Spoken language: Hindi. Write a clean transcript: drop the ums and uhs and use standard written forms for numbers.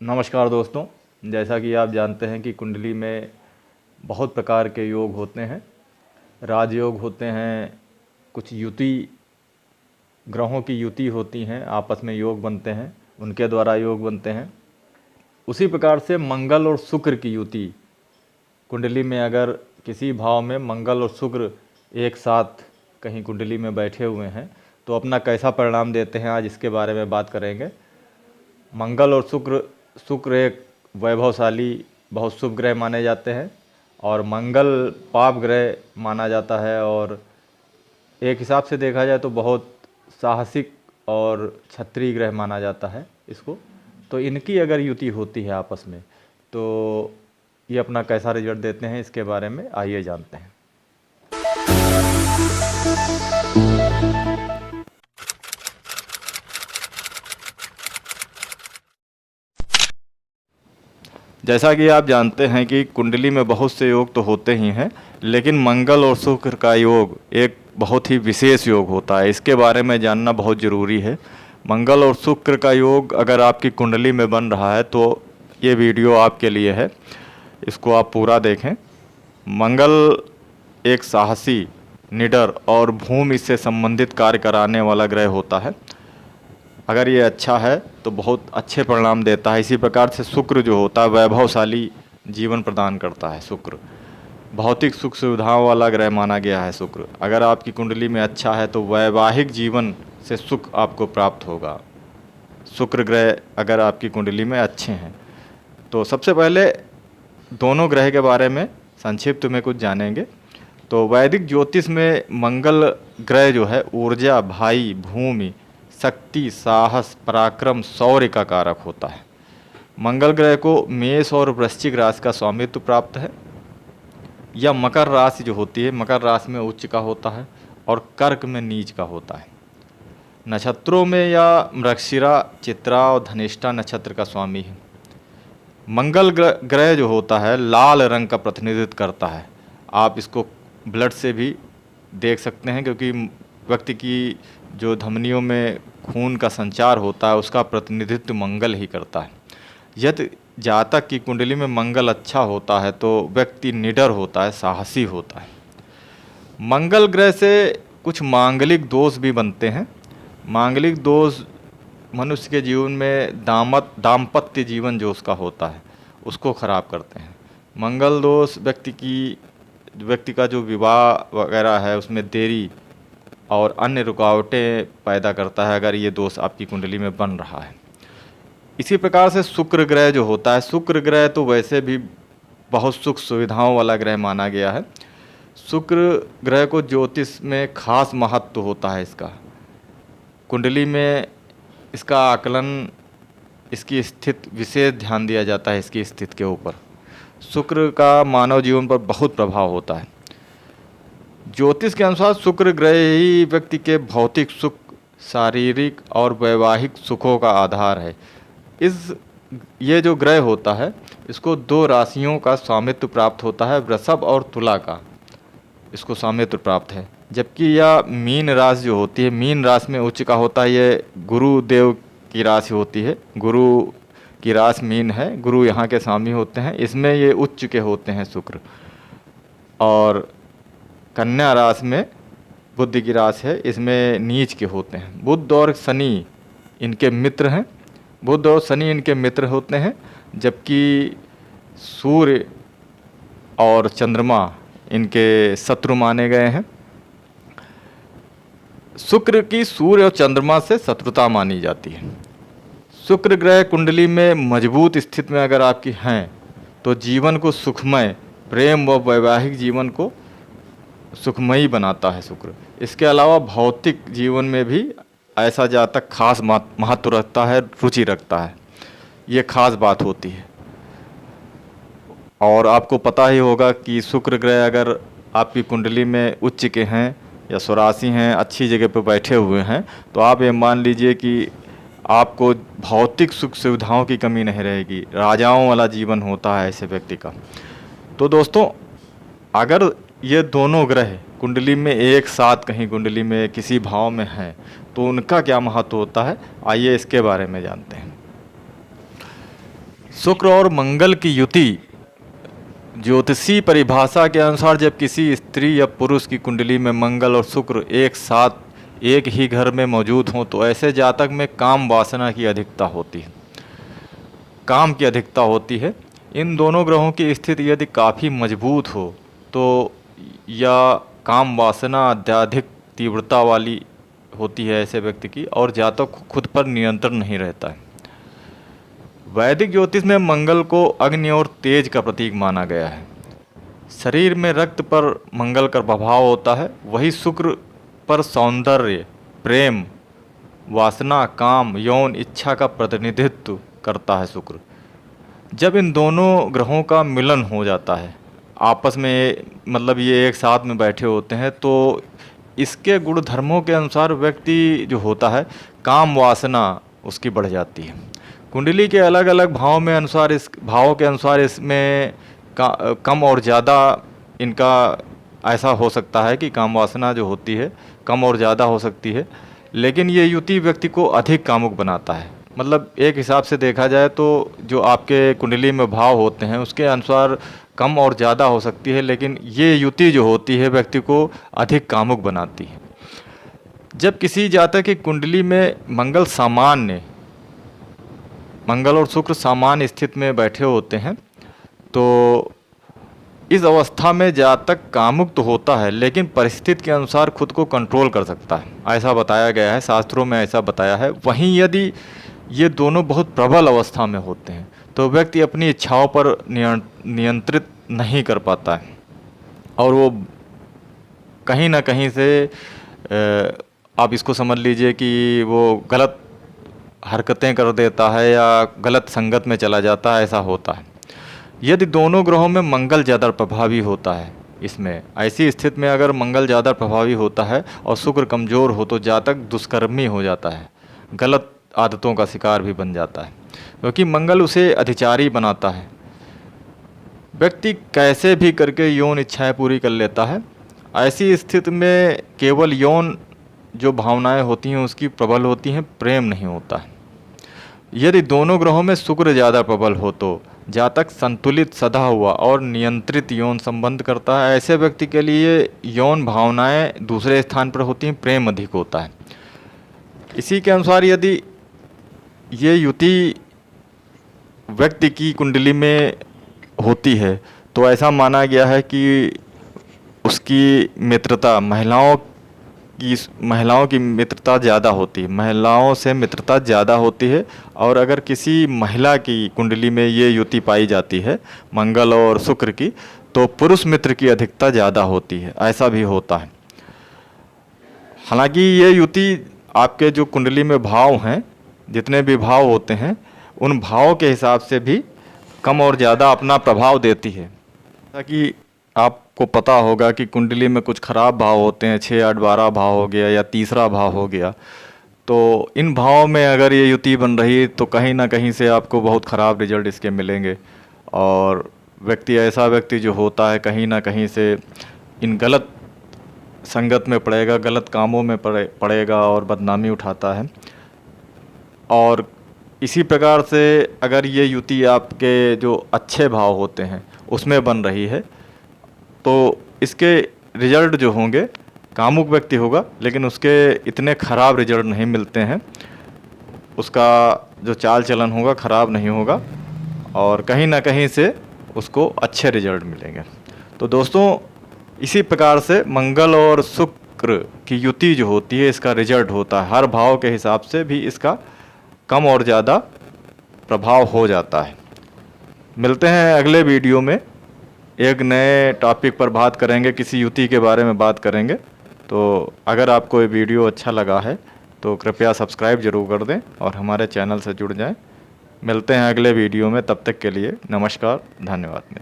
नमस्कार दोस्तों। जैसा कि आप जानते हैं कि कुंडली में बहुत प्रकार के योग होते हैं। राजयोग होते हैं, कुछ युति, ग्रहों की युति होती हैं, आपस में योग बनते हैं, उनके द्वारा योग बनते हैं। उसी प्रकार से मंगल और शुक्र की युति, कुंडली में अगर किसी भाव में मंगल और शुक्र एक साथ कहीं कुंडली में बैठे हुए हैं तो अपना कैसा परिणाम देते हैं, आज इसके बारे में बात करेंगे। मंगल और शुक्र एक वैभवशाली बहुत शुभ ग्रह माने जाते हैं और मंगल पाप ग्रह माना जाता है, और एक हिसाब से देखा जाए तो बहुत साहसिक और क्षत्रिय ग्रह माना जाता है इसको। तो इनकी अगर युति होती है आपस में तो ये अपना कैसा रिजल्ट देते हैं, इसके बारे में आइए जानते हैं। जैसा कि आप जानते हैं कि कुंडली में बहुत से योग तो होते ही हैं, लेकिन मंगल और शुक्र का योग एक बहुत ही विशेष योग होता है। इसके बारे में जानना बहुत ज़रूरी है। मंगल और शुक्र का योग अगर आपकी कुंडली में बन रहा है तो ये वीडियो आपके लिए है, इसको आप पूरा देखें। मंगल एक साहसी, निडर और भूमि से संबंधित कार्य कराने वाला ग्रह होता है। अगर ये अच्छा है तो बहुत अच्छे परिणाम देता है। इसी प्रकार से शुक्र जो होता है वैभवशाली जीवन प्रदान करता है। शुक्र भौतिक सुख सुविधाओं वाला ग्रह माना गया है। शुक्र अगर आपकी कुंडली में अच्छा है तो वैवाहिक जीवन से सुख आपको प्राप्त होगा। शुक्र ग्रह अगर आपकी कुंडली में अच्छे हैं तो सबसे पहले दोनों ग्रह के बारे में संक्षिप्त में कुछ जानेंगे। तो वैदिक ज्योतिष में मंगल ग्रह जो है ऊर्जा, भाई, भूमि, शक्ति, साहस, पराक्रम, शौर्य का कारक होता है। मंगल ग्रह को मेष और वृश्चिक राशि का स्वामित्व प्राप्त है, या मकर राशि जो होती है, मकर राशि में उच्च का होता है और कर्क में नीच का होता है। नक्षत्रों में या मृगशिरा, चित्रा और धनिष्ठा नक्षत्र का स्वामी है। मंगल ग्रह जो होता है लाल रंग का प्रतिनिधित्व करता है। आप इसको ब्लड से भी देख सकते हैं, क्योंकि व्यक्ति की जो धमनियों में खून का संचार होता है उसका प्रतिनिधित्व मंगल ही करता है। यदि जातक की कुंडली में मंगल अच्छा होता है तो व्यक्ति निडर होता है, साहसी होता है। मंगल ग्रह से कुछ मांगलिक दोष भी बनते हैं। मांगलिक दोष मनुष्य के जीवन में दाम्पत्य जीवन जो उसका होता है उसको खराब करते हैं। मंगल दोष व्यक्ति का जो विवाह वगैरह है उसमें देरी और अन्य रुकावटें पैदा करता है, अगर ये दोष आपकी कुंडली में बन रहा है। इसी प्रकार से शुक्र ग्रह जो होता है, शुक्र ग्रह तो वैसे भी बहुत सुख सुविधाओं वाला ग्रह माना गया है। शुक्र ग्रह को ज्योतिष में खास महत्व होता है। इसका कुंडली में इसका आकलन, इसकी स्थिति विशेष ध्यान दिया जाता है। इसकी स्थिति के ऊपर शुक्र का मानव जीवन पर बहुत प्रभाव होता है। ज्योतिष के अनुसार शुक्र ग्रह ही व्यक्ति के भौतिक सुख, शारीरिक और वैवाहिक सुखों का आधार है। ये जो ग्रह होता है इसको दो राशियों का स्वामित्व प्राप्त होता है, वृषभ और तुला का इसको स्वामित्व प्राप्त है। जबकि यह मीन राशि जो होती है, मीन राशि में उच्च का होता है। ये गुरुदेव की राशि होती है, गुरु की राशि मीन है, गुरु यहाँ के स्वामी होते हैं। इसमें ये उच्च के होते हैं शुक्र। और कन्या राशि में बुध की राशि है, इसमें नीच के होते हैं। बुध और शनि इनके मित्र हैं, बुध और शनि इनके मित्र होते हैं, जबकि सूर्य और चंद्रमा इनके शत्रु माने गए हैं। शुक्र की सूर्य और चंद्रमा से शत्रुता मानी जाती है। शुक्र ग्रह कुंडली में मजबूत स्थिति में अगर आपकी हैं तो जीवन को सुखमय, प्रेम व वैवाहिक जीवन को सुखमयी बनाता है शुक्र। इसके अलावा भौतिक जीवन में भी ऐसा जातक खास महत्व रखता है, रुचि रखता है। ये खास बात होती है। और आपको पता ही होगा कि शुक्र ग्रह अगर आपकी कुंडली में उच्च के हैं या स्वराशि हैं, अच्छी जगह पर बैठे हुए हैं, तो आप ये मान लीजिए कि आपको भौतिक सुख सुविधाओं की कमी नहीं रहेगी। राजाओं वाला जीवन होता है ऐसे व्यक्ति का। तो दोस्तों, अगर ये दोनों ग्रह कुंडली में एक साथ कहीं कुंडली में किसी भाव में हैं तो उनका क्या महत्व होता है, आइए इसके बारे में जानते हैं। शुक्र और मंगल की युति ज्योतिषीय परिभाषा के अनुसार जब किसी स्त्री या पुरुष की कुंडली में मंगल और शुक्र एक साथ एक ही घर में मौजूद हों तो ऐसे जातक में काम वासना की अधिकता होती है, काम की अधिकता होती है। इन दोनों ग्रहों की स्थिति यदि काफ़ी मजबूत हो तो या काम वासना अत्यधिक तीव्रता वाली होती है ऐसे व्यक्ति की, और जातक खुद पर नियंत्रण नहीं रहता है। वैदिक ज्योतिष में मंगल को अग्नि और तेज का प्रतीक माना गया है। शरीर में रक्त पर मंगल का प्रभाव होता है, वही शुक्र पर सौंदर्य, प्रेम, वासना, काम, यौन इच्छा का प्रतिनिधित्व करता है। शुक्र जब इन दोनों ग्रहों का मिलन हो जाता है आपस में, मतलब ये एक साथ में बैठे होते हैं, तो इसके गुण धर्मों के अनुसार व्यक्ति जो होता है काम वासना उसकी बढ़ जाती है। कुंडली के अलग अलग भावों में अनुसार इस भावों के अनुसार इसमें कम और ज़्यादा इनका ऐसा हो सकता है कि काम वासना जो होती है कम और ज़्यादा हो सकती है, लेकिन ये युति व्यक्ति को अधिक कामुक बनाता है। मतलब एक हिसाब से देखा जाए तो जो आपके कुंडली में भाव होते हैं उसके अनुसार कम और ज़्यादा हो सकती है, लेकिन ये युति जो होती है व्यक्ति को अधिक कामुक बनाती है। जब किसी जातक की कुंडली में मंगल और शुक्र सामान्य स्थिति में बैठे होते हैं तो इस अवस्था में जातक कामुक तो होता है, लेकिन परिस्थिति के अनुसार खुद को कंट्रोल कर सकता है, ऐसा बताया गया है, शास्त्रों में ऐसा बताया है। वहीं यदि ये दोनों बहुत प्रबल अवस्था में होते हैं तो व्यक्ति अपनी इच्छाओं पर नियंत्रित नहीं कर पाता है और वो कहीं ना कहीं से आप इसको समझ लीजिए कि वो गलत हरकतें कर देता है या गलत संगत में चला जाता है, ऐसा होता है। यदि दोनों ग्रहों में मंगल ज़्यादा प्रभावी होता है, इसमें ऐसी स्थिति में अगर मंगल ज़्यादा प्रभावी होता है और शुक्र कमज़ोर हो तो जातक दुष्कर्मी हो जाता है, गलत आदतों का शिकार भी बन जाता है, क्योंकि मंगल उसे अधिचारी बनाता है। व्यक्ति कैसे भी करके यौन इच्छाएं पूरी कर लेता है। ऐसी स्थिति में केवल यौन जो भावनाएं होती हैं उसकी प्रबल होती हैं, प्रेम नहीं होता है। यदि दोनों ग्रहों में शुक्र ज़्यादा प्रबल हो तो जातक संतुलित, सदा हुआ और नियंत्रित यौन संबंध करता है। ऐसे व्यक्ति के लिए यौन भावनाएं दूसरे स्थान पर होती हैं, प्रेम अधिक होता है। इसी के अनुसार यदि ये युति व्यक्ति की कुंडली में होती है तो ऐसा माना गया है कि उसकी मित्रता महिलाओं की मित्रता ज़्यादा होती है, महिलाओं से मित्रता ज़्यादा होती है। और अगर किसी महिला की कुंडली में ये युति पाई जाती है मंगल और शुक्र की, तो पुरुष मित्र की अधिकता ज़्यादा होती है, ऐसा भी होता है। हालांकि ये युति आपके जो कुंडली में भाव हैं, जितने भी भाव होते हैं उन भावों के हिसाब से भी कम और ज़्यादा अपना प्रभाव देती है। ताकि आपको पता होगा कि कुंडली में कुछ खराब भाव होते हैं, 6, 8, 12 भाव हो गया या तीसरा भाव हो गया, तो इन भावों में अगर ये युति बन रही तो कहीं ना कहीं से आपको बहुत ख़राब रिजल्ट इसके मिलेंगे। और ऐसा व्यक्ति जो होता है कहीं ना कहीं से इन गलत संगत में पड़ेगा, गलत कामों में पड़ेगा और बदनामी उठाता है। और इसी प्रकार से अगर ये युति आपके जो अच्छे भाव होते हैं उसमें बन रही है तो इसके रिजल्ट जो होंगे, कामुक व्यक्ति होगा लेकिन उसके इतने ख़राब रिजल्ट नहीं मिलते हैं, उसका जो चाल चलन होगा ख़राब नहीं होगा और कहीं ना कहीं से उसको अच्छे रिजल्ट मिलेंगे। तो दोस्तों, इसी प्रकार से मंगल और शुक्र की युति जो होती है इसका रिजल्ट होता है, हर भाव के हिसाब से भी इसका कम और ज़्यादा प्रभाव हो जाता है। मिलते हैं अगले वीडियो में, एक नए टॉपिक पर बात करेंगे, किसी युति के बारे में बात करेंगे। तो अगर आपको ये वीडियो अच्छा लगा है तो कृपया सब्सक्राइब ज़रूर कर दें और हमारे चैनल से जुड़ जाएं। मिलते हैं अगले वीडियो में, तब तक के लिए नमस्कार, धन्यवाद।